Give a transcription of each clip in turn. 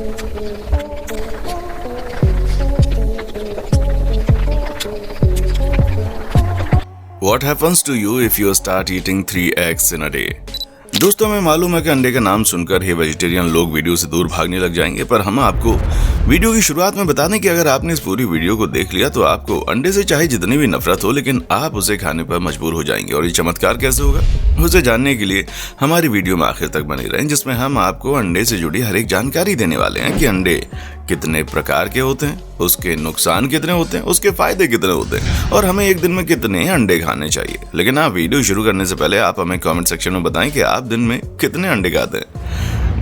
What happens to you if you start eating 3 eggs in a day? दोस्तों, हमें मालूम है कि अंडे का नाम सुनकर ही वेजिटेरियन लोग वीडियो से दूर भागने लग जाएंगे, पर हम आपको वीडियो की शुरुआत में बता दें कि अगर आपने इस पूरी वीडियो को देख लिया तो आपको अंडे से चाहे जितनी भी नफरत हो, लेकिन आप उसे खाने पर मजबूर हो जाएंगे। और ये चमत्कार कैसे होगा, उसे जानने के लिए हमारी वीडियो में आखिर तक बने रहें, जिसमें हम आपको अंडे से जुड़ी हर एक जानकारी देने वाले हैं कि अंडे कितने प्रकार के होते हैं, उसके नुकसान कितने होते हैं, उसके फायदे कितने होते हैं और हमें एक दिन में कितने अंडे खाने चाहिए। लेकिन आप वीडियो शुरू करने से पहले आप हमें कमेंट सेक्शन में बताएं कि आप दिन में कितने अंडे खाते हैं।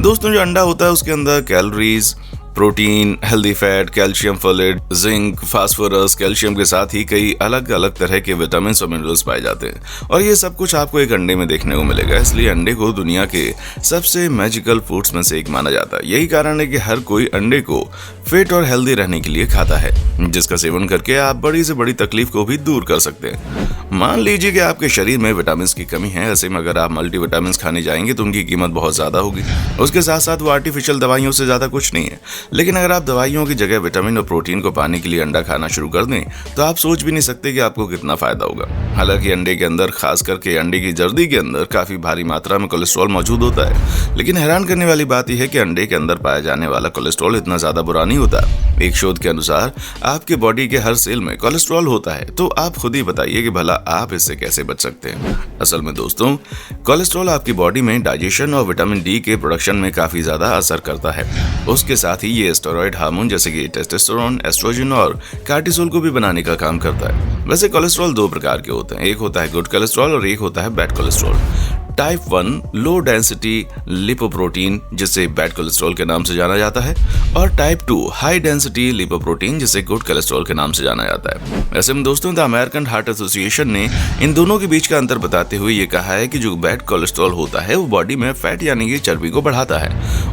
दोस्तों, जो अंडा होता है उसके अंदर calories, protein, healthy fat, calcium, folate, zinc, phosphorus, calcium के साथ ही कई अलग अलग तरह के विटामिन और मिनरल्स पाए जाते हैं और ये सब कुछ आपको एक अंडे में देखने को मिलेगा। इसलिए अंडे को दुनिया के सबसे मैजिकल फूड्स में से एक माना जाता है। यही कारण है कि हर कोई अंडे को फिट और हेल्दी रहने के लिए खाता है, जिसका सेवन करके आप बड़ी से बड़ी तकलीफ को भी दूर कर सकते हैं। मान लीजिए कि आपके शरीर में विटामिन की कमी है, ऐसे में अगर आप मल्टीविटामिन खाने जाएंगे तो उनकी कीमत बहुत ज्यादा होगी। उसके साथ साथ वो आर्टिफिशियल दवाइयों से ज्यादा कुछ नहीं है। लेकिन अगर आप दवाइयों की जगह विटामिन और प्रोटीन को पाने के लिए अंडा खाना शुरू कर दें तो आप सोच भी नहीं सकते कि आपको कितना फायदा होगा। हालांकि अंडे के अंदर, खास करके अंडे की जर्दी के अंदर, काफी भारी मात्रा में कोलेस्ट्रॉल मौजूद होता है। लेकिन हैरान करने वाली बात यह है कि अंडे के अंदर पाया जाने वाला कोलेस्ट्रॉल इतना ज्यादा बुरा नहीं होता। एक शोध के अनुसार आपके बॉडी के हर सेल में कोलेस्ट्रॉल होता है, तो आप खुद ही बताइए कि भला आप इससे कैसे बच सकते हैं। असल में दोस्तों, कोलेस्ट्रॉल आपकी बॉडी में डाइजेशन और विटामिन डी के प्रोडक्शन में काफी ज्यादा असर करता है। उसके साथ ही ये स्टेरॉइड हार्मोन जैसे कि टेस्टोस्टेरोन, एस्ट्रोजन और कार्टिसोल को भी बनाने का काम करता है। वैसे कोलेस्ट्रॉल दो प्रकार के होते हैं, एक होता है गुड कोलेस्ट्रॉल और एक होता है bad cholesterol. Type 1 low density lipoprotein, जिसे बैड कोलेस्ट्रॉल के नाम से जाना जाता है, और टाइप 2 हाई डेंसिटी लिपोप्रोटीन, जिसे गुड कोलेस्ट्रॉल के नाम से जाना जाता है। ऐसे में दोस्तों, द अमेरिकन हार्ट एसोसिएशन ने इन दोनों के बीच का अंतर बताते हुए ये कहा है कि जो बैड कोलेस्ट्रॉल होता है वो बॉडी में फैट यानी कि चर्बी को बढ़ाता है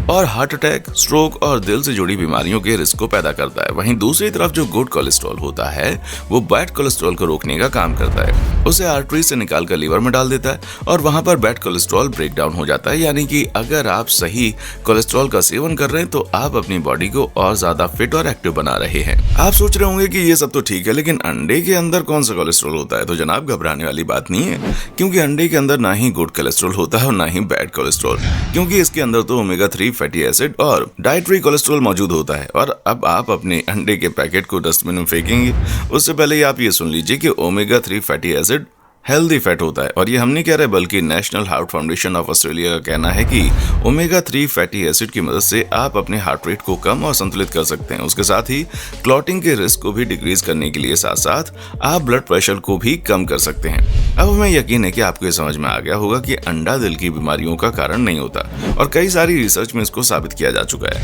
और हार्ट अटैक, स्ट्रोक और दिल से जुड़ी बीमारियों के रिस्क को पैदा करता है। वहीं दूसरी तरफ जो गुड कोलेस्ट्रॉल होता है वो बैड कोलेस्ट्रॉल को रोकने का काम करता है। उसे आर्टरी से निकालकर लीवर में डाल देता है और वहां पर बैड कोलेस्ट्रॉल ब्रेक डाउन हो जाता है। यानी कि अगर आप सही कोलेस्ट्रॉल का सेवन कर रहे हैं तो आप अपनी बॉडी को और ज्यादा फिट और एक्टिव बना रहे हैं। आप सोच रहे होंगे कि ये सब तो ठीक है, लेकिन अंडे के अंदर कौन सा कोलेस्ट्रॉल होता है? तो जनाब, घबराने वाली बात नहीं है, क्योंकि अंडे के अंदर ना ही गुड कोलेस्ट्रॉल होता है और ना ही बैड कोलेस्ट्रॉल, क्योंकि इसके अंदर तो ओमेगा 3 फैटी एसिड और डाइटरी कोलेस्ट्रॉल मौजूद होता है। और अब आप अपने अंडे के पैकेट को डस्टबिन में फेंकेंगे उससे पहले आप ये सुन लीजिए कि omega 3 fatty acid healthy fat होता है। और ये हम नहीं कह रहे, बल्कि national heart foundation of Australia का कहना है कि ओमेगा 3 फैटी एसिड की मदद से आप अपने हार्ट रेट को कम और संतुलित कर सकते हैं। उसके साथ ही क्लॉटिंग के रिस्क को भी डिक्रीज करने के लिए साथ साथ आप ब्लड प्रेशर को भी कम कर सकते हैं। अब हमें यकीन है कि आपको ये समझ में आ गया होगा कि अंडा दिल की बीमारियों का कारण नहीं होता और कई सारी रिसर्च में इसको साबित किया जा चुका है।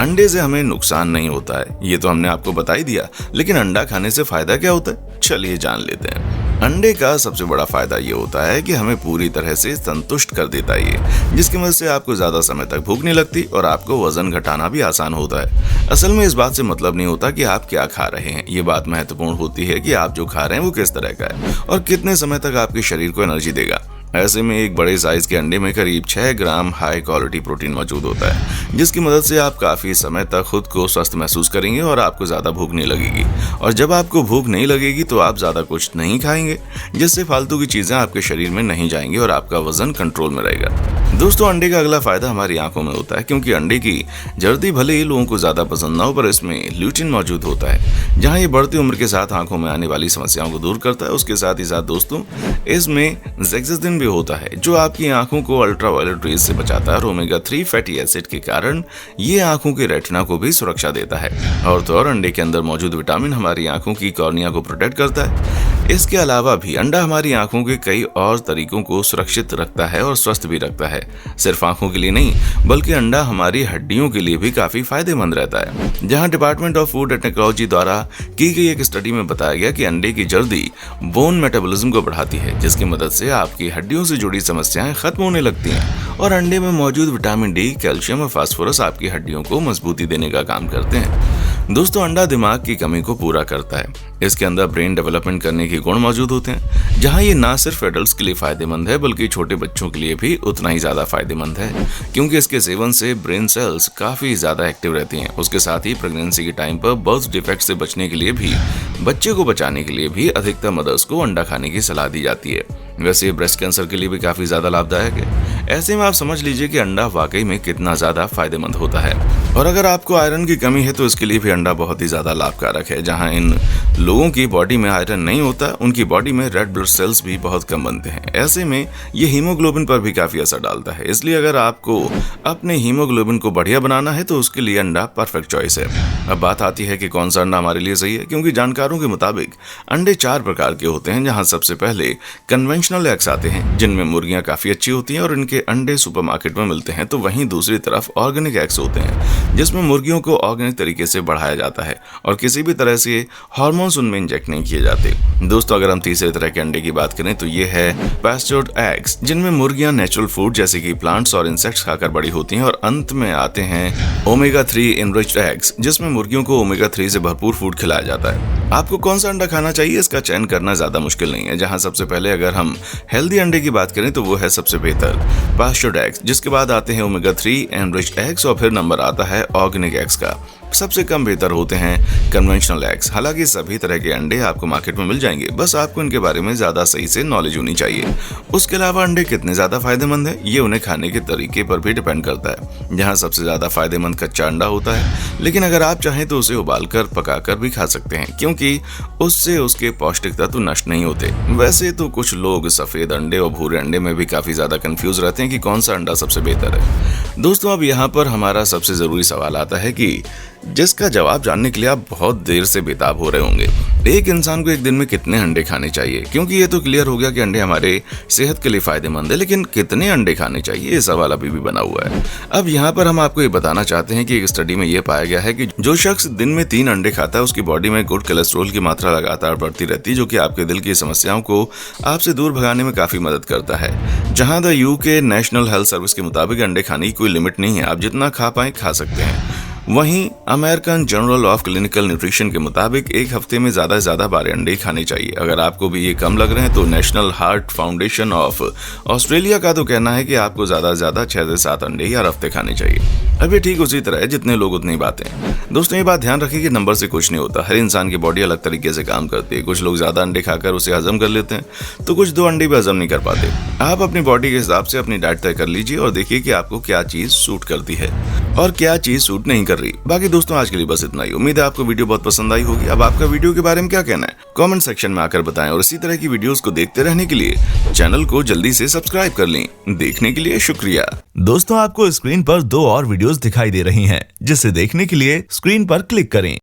अंडे से हमें नुकसान नहीं होता है, ये तो हमने आपको बता ही दिया, लेकिन अंडा खाने से फायदा क्या होता है, चलिए जान लेते हैं। अंडे का सबसे बड़ा फायदा ये होता है कि हमें पूरी तरह से संतुष्ट कर देता है ये, जिसकी वजह से आपको ज्यादा समय तक भूख नहीं लगती और आपको वजन घटाना भी आसान होता है। असल में इस बात से मतलब नहीं होता कि आप क्या खा रहे हैं, ये बात महत्वपूर्ण होती है कि आप जो खा रहे हैं वो किस तरह का है और कितने समय तक आपके शरीर को एनर्जी देगा। ऐसे में एक बड़े साइज के अंडे में करीब 6 ग्राम हाई क्वालिटी प्रोटीन मौजूद होता है, जिसकी मदद से आप काफी समय तक खुद को स्वस्थ महसूस करेंगे और आपको ज्यादा भूख नहीं लगेगी। और जब आपको भूख नहीं लगेगी तो आप ज्यादा कुछ नहीं खाएंगे, जिससे फालतू की चीजें आपके शरीर में नहीं जाएंगी और आपका वजन कंट्रोल में रहेगा। दोस्तों, अंडे का अगला फायदा हमारी आंखों में होता है, क्योंकि अंडे की जर्दी भले ही लोगों को ज्यादा पसंद ना हो, पर इसमें ल्यूटिन मौजूद होता है, जहां ये बढ़ती उम्र के साथ आंखों में आने वाली समस्याओं को दूर करता है। उसके साथ ही साथ दोस्तों, इसमें जेक्सासिन भी होता है, जो आपकी आंखों को अल्ट्रावायलेट रेज से बचाता है और ओमेगा 3 फैटी एसिड के कारण ये आंखों की रेटिना को भी सुरक्षा देता है। और तो और अंडे के अंदर मौजूद विटामिन हमारी आंखों की कॉर्निया को प्रोटेक्ट करता है। इसके अलावा भी अंडा हमारी आंखों के कई और तरीकों को सुरक्षित रखता है और स्वस्थ भी रखता है। सिर्फ आंखों के लिए नहीं, बल्कि अंडा हमारी हड्डियों के लिए भी काफी फायदेमंद रहता है। जहां department of food and technology द्वारा की गई एक स्टडी में बताया गया कि अंडे की जर्दी बोन मेटाबॉलिज्म को बढ़ाती है, जिसकी मदद से आपकी हड्डियों से जुड़ी समस्याएं खत्म होने लगती हैं। और अंडे में मौजूद विटामिन डी, कैल्शियम और फास्फोरस आपकी हड्डियों को मजबूती देने का काम करते हैं। दोस्तों अंडा दिमाग की कमी को पूरा करता है। इसके अंदर ब्रेन डेवलपमेंट करने के गुण मौजूद होते हैं, जहां ये ना सिर्फ एडल्ट्स के लिए फायदेमंद है बल्कि छोटे बच्चों के लिए भी उतना ही ज्यादा फायदेमंद है, क्योंकि इसके सेवन से ब्रेन सेल्स काफी ज्यादा एक्टिव रहती हैं। उसके साथ ही प्रेगनेंसी के टाइम पर बर्थ डिफेक्ट से बचने के लिए भी, बच्चे को बचाने के लिए भी अधिकतर मदर्स को अंडा खाने की सलाह दी जाती है। वैसे ये ब्रेस्ट कैंसर के लिए भी काफी ज्यादा लाभदायक है। ऐसे में आप समझ लीजिए कि अंडा वाकई में कितना ज्यादा फायदेमंद होता है। और अगर आपको आयरन की कमी है तो इसके लिए भी अंडा बहुत ही ज्यादा लाभकारक है। जहां इन लोगों की बॉडी में आयरन नहीं होता, उनकी बॉडी में रेड ब्लड सेल्स भी बहुत कम बनते हैं। ऐसे में ये हीमोग्लोबिन पर भी काफी असर डालता है। इसलिए अगर आपको अपने हीमोग्लोबिन को बढ़िया बनाना है तो उसके लिए अंडा परफेक्ट चॉइस है। अब बात आती है कि कौन सा अंडा हमारे लिए सही है, क्योंकि जानकारों के मुताबिक अंडे 4 प्रकार के होते हैं। जहां सबसे पहले कन्वेंशनल एग्स आते हैं, जिनमें मुर्गियां काफी अच्छी होती हैं और इनके अंडे सुपरमार्केट में मिलते हैं। तो वहीं दूसरी तरफ ऑर्गेनिक एग्स होते हैं, जिसमें मुर्गियों को ऑर्गेनिक तरीके से बढ़ाया जाता है और किसी भी तरह से हार्मोन्स उनमें इंजेक्ट नहीं किए जाते। दोस्तों अगर हम तीसरे तरह के अंडे की बात करें तो ये है पैस्चर्ड एग्स, जिनमें मुर्गियां नेचुरल फूड जैसे कि प्लांट्स और इंसेक्ट्स खाकर बड़ी होती हैं। और अंत में आते हैं ओमेगा 3 एनरिच्ड एग्स, जिसमें मुर्गियों को ओमेगा 3 से भरपूर फूड खिलाया जाता है। आपको कौन सा अंडा खाना चाहिए, इसका चयन करना ज्यादा मुश्किल नहीं है। जहां सबसे पहले अगर हम हेल्दी अंडे की बात करें तो वो है सबसे बेहतर पैस्चर्ड एग्स, जिसके बाद आते हैं ओमेगा 3 एनरिच्ड एग्स और फिर नंबर आता है ऑर्गेनिक एग्स का। सबसे कम बेहतर होते हैं कन्वेंशनल एग्स। हालांकि सभी तरह के अंडे आपको मार्केट में मिल जाएंगे, बस आपको इनके बारे में ज्यादा सही से नॉलेज होनी चाहिए। उसके अलावा अंडे कितने ज्यादा फायदेमंद है, ये उन्हें खाने के तरीके पर भी डिपेंड करता है। जहां सबसे ज्यादा फायदेमंद कच्चा अंडा होता है, लेकिन अगर आप चाहें तो उसे उबालकर पकाकर भी खा सकते हैं, क्योंकि उससे उसके पौष्टिक तत्व नष्ट नहीं होते। वैसे तो कुछ लोग सफेद अंडे और भूरे अंडे में भी काफी ज्यादा कंफ्यूज रहते हैं कि कौन सा अंडा सबसे बेहतर है। दोस्तों अब यहाँ पर हमारा सबसे जरूरी सवाल आता है कि जिसका जवाब जानने के लिए आप बहुत देर से बेताब हो रहे होंगे। एक इंसान को एक दिन में कितने अंडे खाने चाहिए, क्योंकि ये तो क्लियर हो गया कि अंडे हमारे सेहत के लिए फायदेमंद है, लेकिन कितने अंडे खाने चाहिए ये सवाल अभी भी बना हुआ है। अब यहाँ पर हम आपको ये बताना चाहते हैं कि एक स्टडी में ये पाया गया है कि जो शख्स दिन में 3 अंडे खाता है उसकी बॉडी में गुड कोलेस्ट्रॉल की मात्रा लगातार बढ़ती रहती है, जो कि आपके दिल की समस्याओं को आपसे दूर भगाने में काफी मदद करता है। जहां the UK national health service के मुताबिक अंडे खाने की कोई लिमिट नहीं है, आप जितना खा पाए खा सकते हैं। वहीं American journal of clinical nutrition के मुताबिक एक हफ्ते में ज्यादा से ज्यादा 12 अंडे खाने चाहिए। अगर आपको भी ये कम लग रहे हैं तो national heart foundation of Australia का तो कहना है कि आपको ज्यादा से ज्यादा 6 से 7 अंडे हर हफ्ते खाने चाहिए। अब ये ठीक उसी तरह है, जितने लोग उतनी बातें। दोस्तों ये बात ध्यान रखिए कि नंबर से कुछ नहीं होता। हर इंसान की बॉडी अलग तरीके से काम करती है। कुछ लोग ज्यादा अंडे खाकर उसे हजम कर लेते हैं, तो कुछ 2 अंडे भी हजम नहीं कर पाते। आप अपनी बॉडी के हिसाब से अपनी डाइट तय कर लीजिए और देखिए कि आपको क्या चीज सूट करती है और क्या चीज सूट नहीं कर रही। बाकी दोस्तों आज के लिए बस इतना ही। उम्मीद है आपको वीडियो बहुत पसंद आई होगी। अब आपका वीडियो के बारे में क्या कहना है कमेंट सेक्शन में आकर बताएं, और इसी तरह की वीडियोस को देखते रहने के लिए चैनल को जल्दी से सब्सक्राइब कर लें। देखने के लिए शुक्रिया। दोस्तों आपको स्क्रीन पर 2 और वीडियोस दिखाई दे रही हैं, जिसे देखने के लिए स्क्रीन पर क्लिक करें।